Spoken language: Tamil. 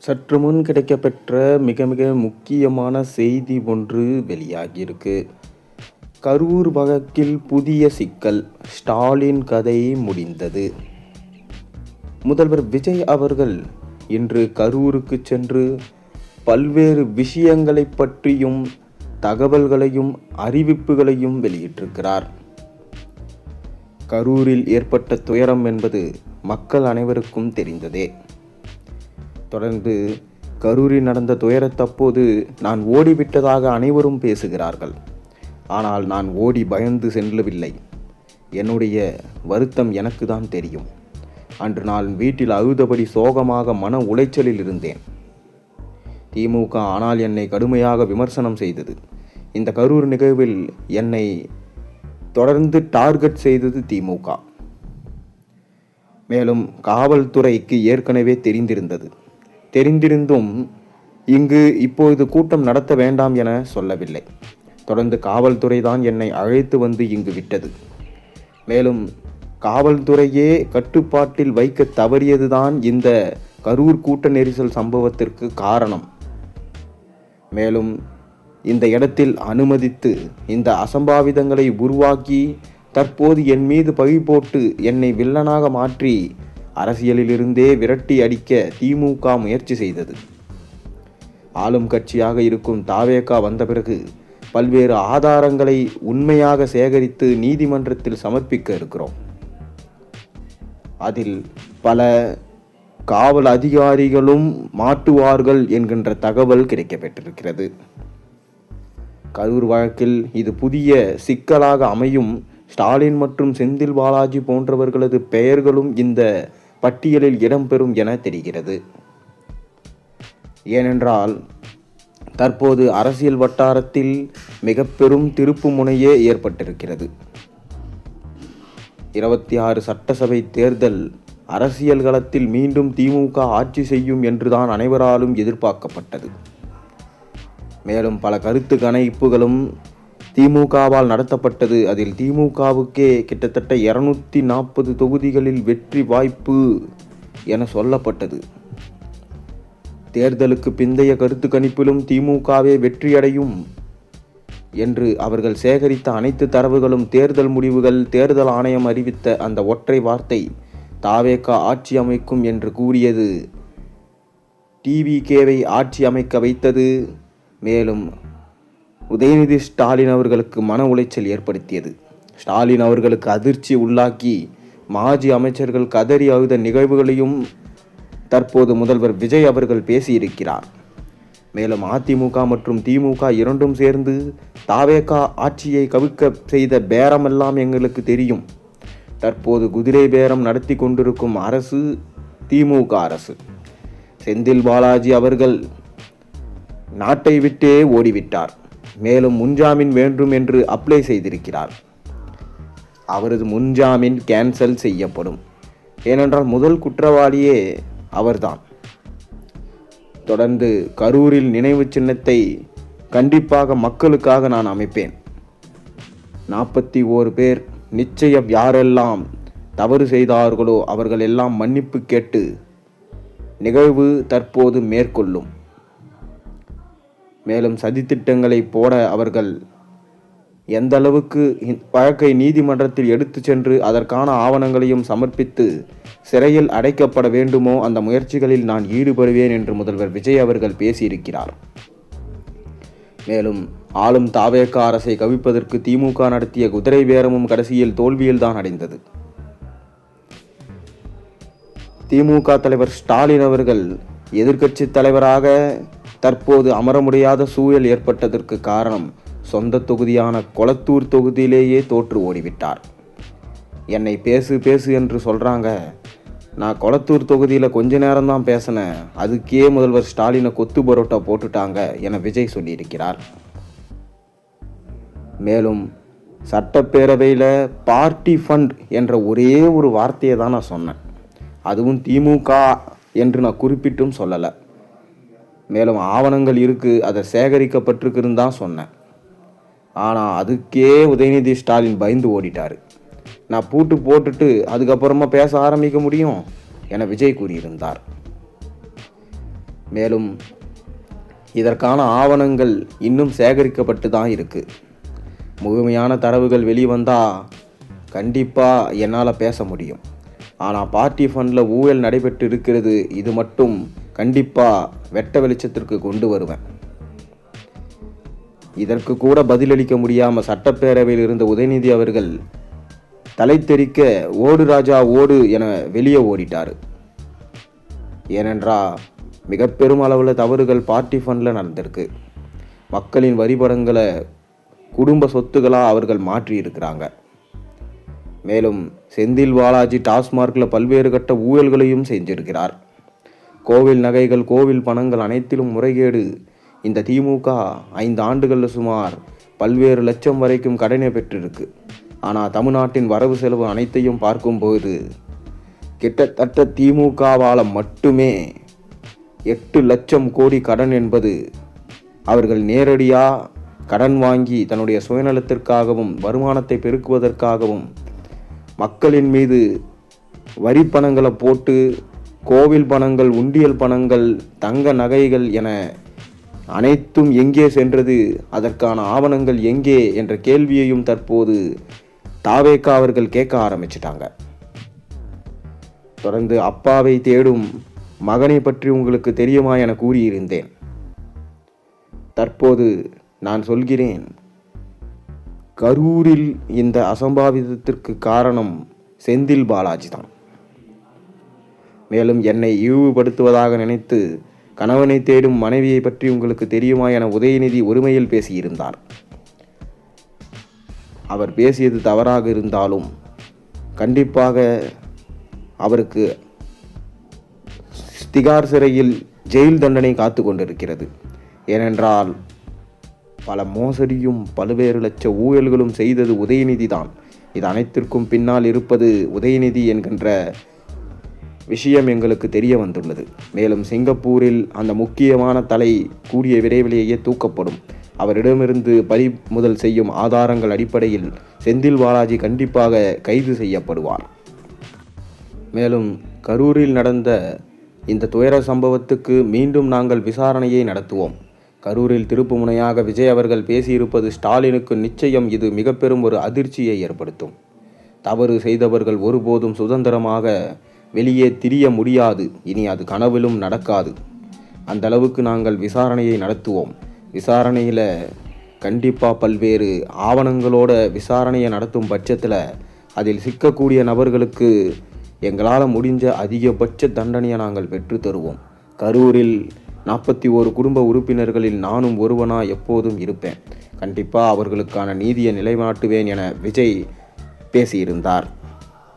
சற்று முன் கிடைக்கப்பெற்ற மிக மிக முக்கியமான செய்தி ஒன்று வெளியாகியிருக்கு. கரூர் வழக்கில் புதிய சிக்கல், ஸ்டாலின் கதை முடிந்தது. முதல்வர் விஜய் அவர்கள் இன்று கரூருக்கு சென்று பல்வேறு விஷயங்களை பற்றியும் தகவல்களையும் அறிவிப்புகளையும் வெளியிட்டிருக்கிறார். கரூரில் ஏற்பட்ட துயரம் என்பது மக்கள் அனைவருக்கும் தெரிந்ததே. தொடர்ந்து கரூரில் நடந்த துயரத்தப்போது நான் ஓடிவிட்டதாக அனைவரும் பேசுகிறார்கள். ஆனால் நான் ஓடி பயந்து செல்லவில்லை. என்னுடைய வருத்தம் எனக்கு தான் தெரியும். அன்று நான் வீட்டில் அழுதபடி சோகமாக மன உளைச்சலில் இருந்தேன். திமுக ஆனால் என்னை கடுமையாக விமர்சனம் செய்தது. இந்த கரூர் நிகழ்வில் என்னை தொடர்ந்து டார்கெட் செய்தது திமுக. மேலும் காவல்துறைக்கு ஏற்கனவே தெரிந்திருந்தும் இங்கு இப்பொழுது கூட்டம் நடத்த வேண்டாம் என சொல்லவில்லை. தொடர்ந்து காவல்துறை தான் என்னை அழைத்து வந்து இங்கு விட்டது. மேலும் காவல்துறையே கட்டுப்பாட்டில் வைக்க தவறியதுதான் இந்த கரூர் கூட்ட நெரிசல் சம்பவத்திற்கு காரணம். மேலும் இந்த இடத்தில் அனுமதித்து இந்த அசம்பாவிதங்களை உருவாக்கி தற்போது என் மீது பழி போட்டு என்னை வில்லனாக மாற்றி அரசியலிலிருந்தே விரட்டி அடிக்க திமுக முயற்சி செய்தது. ஆளும் கட்சியாக இருக்கும் தாவேகா வந்த பிறகு பல்வேறு ஆதாரங்களை உண்மையாக சேகரித்து நீதிமன்றத்தில் சமர்ப்பிக்க இருக்கிறோம். அதில் பல காவல் அதிகாரிகளும் மாட்டுவார்கள் என்கின்ற தகவல் கிடைக்கப்பெற்றிருக்கிறது. கரூர் வழக்கில் இது புதிய சிக்கலாக அமையும். ஸ்டாலின் மற்றும் செந்தில் பாலாஜி போன்றவர்களது பெயர்களும் இந்த பட்டியலில் இடம்பெறும் என தெரிகிறது. ஏனென்றால் தற்போது அரசியல் வட்டாரத்தில் மிக பெரும் திருப்பு முனையே ஏற்பட்டிருக்கிறது. 26 சட்டசபை தேர்தல் அரசியல் களத்தில் மீண்டும் திமுக ஆட்சி செய்யும் என்றுதான் அனைவராலும் எதிர்பார்க்கப்பட்டது. மேலும் பல கருத்து கணிப்புகளும் திமுகவால் நடத்தப்பட்டது. அதில் திமுகவுக்கே கிட்டத்தட்ட 240 தொகுதிகளில் வெற்றி வாய்ப்பு என சொல்லப்பட்டது. தேர்தலுக்கு பிந்தைய கருத்து கணிப்பிலும் திமுகவே வெற்றியடையும் என்று அவர்கள் சேகரித்த அனைத்து தரவுகளும், தேர்தல் முடிவுகள், தேர்தல் ஆணையம் அறிவித்த அந்த ஒற்றை வார்த்தை தாவேகா ஆட்சி அமைக்கும் என்று கூறியது டிவிகேவை ஆட்சி அமைக்க வைத்தது. மேலும் உதயநிதி ஸ்டாலின் அவர்களுக்கு மன உளைச்சல் ஏற்படுத்தியது. ஸ்டாலின் அவர்களுக்கு அதிர்ச்சி உள்ளாக்கி மாஜி அமைச்சர்கள் கதறி அழுத நிகழ்வுகளையும் தற்போது முதல்வர் விஜய் அவர்கள் பேசியிருக்கிறார். மேலும் அதிமுக மற்றும் திமுக இரண்டும் சேர்ந்து தாவேகா ஆட்சியை கவிழ்க்க செய்த பேரமெல்லாம் எங்களுக்கு தெரியும். தற்போது குதிரை பேரம் நடத்தி கொண்டிருக்கும் அரசு திமுக அரசு. செந்தில் பாலாஜி அவர்கள் நாட்டை விட்டே ஓடிவிட்டார். மேலும் முன்ஜாமீன் வேண்டும் என்று அப்ளை செய்திருக்கிறார். அவரது முன்ஜாமீன் கேன்சல் செய்யப்படும். ஏனென்றால் முதல் குற்றவாளியே அவர்தான். தொடர்ந்து கரூரில் நினைவு சின்னத்தை கண்டிப்பாக மக்களுக்காக நான் அமைப்பேன். 41 பேர் நிச்சயம் யாரெல்லாம் தவறு செய்தார்களோ அவர்கள் எல்லாம் மன்னிப்பு கேட்டு நிகழ்வு தற்போது மேற்கொள்ளும். மேலும் சதித்திட்டங்களை போட அவர்கள் எந்த அளவுக்கு வழக்கை நீதிமன்றத்தில் எடுத்து சென்று அதற்கான ஆவணங்களையும் சமர்ப்பித்து சிறையில் அடைக்கப்பட வேண்டுமோ அந்த முயற்சிகளில் நான் ஈடுபடுவேன் என்று முதல்வர் விஜய் அவர்கள் பேசியிருக்கிறார். மேலும் ஆளும் தாவேகா அரசை கவிழ்ப்பதற்கு திமுக நடத்திய குதிரை பேரமும் கடைசியில் தோல்வியில்தான் அடைந்தது. திமுக தலைவர் ஸ்டாலின் அவர்கள் எதிர்க்கட்சி தலைவராக தற்போது அமர முடியாத சூழல் ஏற்பட்டதற்கு காரணம் சொந்த தொகுதியான கொளத்தூர் தொகுதியிலேயே தோற்று ஓடிவிட்டார். என்னை பேசு என்று சொல்கிறாங்க. நான் கொளத்தூர் தொகுதியில் கொஞ்ச நேரம்தான் பேசினேன், அதுக்கே முதல்வர் ஸ்டாலினை கொத்து பரோட்டா போட்டுட்டாங்க என விஜய் சொல்லியிருக்கிறார். மேலும் சட்டப்பேரவையில் பார்ட்டி ஃபண்ட் என்ற ஒரே ஒரு வார்த்தையை தான் நான் சொன்னேன். அதுவும் திமுக என்று நான் குறிப்பிட்டும் சொல்லலை. மேலும் ஆவணங்கள் இருக்குது, அதை சேகரிக்கப்பட்டிருக்குன்னு தான் சொன்னேன். ஆனால் அதுக்கே உதயநிதி ஸ்டாலின் பயந்து ஓடிட்டார். நான் பூட்டு போட்டுட்டு அதுக்கப்புறமா பேச ஆரம்பிக்க முடியும் என விஜய் கூறியிருந்தார். மேலும் இதற்கான ஆவணங்கள் இன்னும் சேகரிக்கப்பட்டு தான் இருக்குது. முழுமையான தரவுகள் வெளிவந்தால் கண்டிப்பாக என்னால் பேச முடியும். ஆனால் பார்ட்டி ஃபண்டில் ஊழல் நடைபெற்று இருக்கிறது, இது மட்டும் கண்டிப்பாக வெட்ட வெளிச்சத்திற்கு கொண்டு வருவேன். இதற்கு கூட பதிலளிக்க முடியாமல் சட்டப்பேரவையில் இருந்த உதயநிதி அவர்கள் தலை தெறிக்க ஓடு ராஜா ஓடு என வெளியே ஓடிட்டார். ஏனென்றால் மிக பெரும் அளவில் தவறுகள் பார்ட்டி ஃபண்டில் நடந்திருக்கு. மக்களின் வரிபடங்களை குடும்ப சொத்துக்களாக அவர்கள் மாற்றி இருக்கிறாங்க. மேலும் செந்தில் பாலாஜி டாஸ்மார்க்கில் பல்வேறு கட்ட ஊழல்களையும் செஞ்சிருக்கிறார். கோவில் நகைகள், கோவில் பணங்கள் அனைத்திலும் முறைகேடு. இந்த திமுக 5 ஆண்டுகளில் சுமார் பல்வேறு லட்சம் வரைக்கும் கடனை பெற்றிருக்கு. ஆனால் தமிழ்நாட்டின் வரவு செலவு அனைத்தையும் பார்க்கும்போது கிட்டத்தட்ட திமுகவால் மட்டுமே 8 லட்சம் கோடி கடன் என்பது அவர்கள் நேரடியாக கடன் வாங்கி தன்னுடைய சுயநலத்திற்காகவும் வருமானத்தை பெருக்குவதற்காகவும் மக்களின் மீது வரி பணங்களை போட்டு கோவில் பணங்கள், உண்டியல் பணங்கள், தங்க நகைகள் என அனைத்தும் எங்கே சென்றது, அதற்கான ஆவணங்கள் எங்கே என்ற கேள்வியையும் தற்போது தாவேகா அவர்கள் கேட்க ஆரம்பிச்சிட்டாங்க. தொடர்ந்து அப்பாவை தேடும் மகனை பற்றி உங்களுக்கு தெரியுமா என கூறியிருந்தேன். தற்போது நான் சொல்கிறேன், கரூரில் இந்த அசம்பாவிதத்திற்கு காரணம் செந்தில் பாலாஜி தான். மேலும் என்னை இழிவுபடுத்துவதாக நினைத்து கணவனை தேடும் மனைவியை பற்றி உங்களுக்கு தெரியுமா என உதயநிதி ஒருமையில் பேசியிருந்தார். அவர் பேசியது தவறாக இருந்தாலும் கண்டிப்பாக அவருக்கு திகார் சிறையில் ஜெயில் தண்டனை காத்து கொண்டிருக்கிறது. ஏனென்றால் பல மோசடியும் பல்வேறு லட்ச ஊழல்களும் செய்தது உதயநிதி தான். இது அனைத்திற்கும் பின்னால் இருப்பது உதயநிதி என்கின்ற விஷயம் எங்களுக்கு தெரிய வந்துள்ளது. மேலும் சிங்கப்பூரில் அந்த முக்கியமான தலை கூடிய விரைவிலேயே தூக்கப்படும். அவரிடமிருந்து பறிமுதல் செய்யும் ஆதாரங்கள் அடிப்படையில் செந்தில் பாலாஜி கண்டிப்பாக கைது செய்யப்படுவார். மேலும் கரூரில் நடந்த இந்த துயர சம்பவத்துக்கு மீண்டும் நாங்கள் விசாரணையை நடத்துவோம். கரூரில் திருப்பு முனையாக விஜய் அவர்கள் பேசியிருப்பது ஸ்டாலினுக்கு நிச்சயம் இது மிக பெரும் ஒரு அதிர்ச்சியை ஏற்படுத்தும். தவறு செய்தவர்கள் ஒருபோதும் சுதந்திரமாக வெளியே திரிய முடியாது. இனி அது கனவிலும் நடக்காது. அந்த அளவுக்கு நாங்கள் விசாரணையை நடத்துவோம். விசாரணையில் கண்டிப்பாக பல்வேறு ஆவணங்களோட விசாரணையை நடத்தும் பட்சத்தில் அதில் சிக்கக்கூடிய நபர்களுக்கு எங்களால் முடிஞ்ச அதிகபட்ச தண்டனையை நாங்கள் பெற்று தருவோம். கரூரில் 41 குடும்ப உறுப்பினர்களில் நானும் ஒருவனாக எப்போதும் இருப்பேன். கண்டிப்பாக அவர்களுக்கான நீதியை நிலைநாட்டுவேன் என விஜய் பேசியிருந்தார்.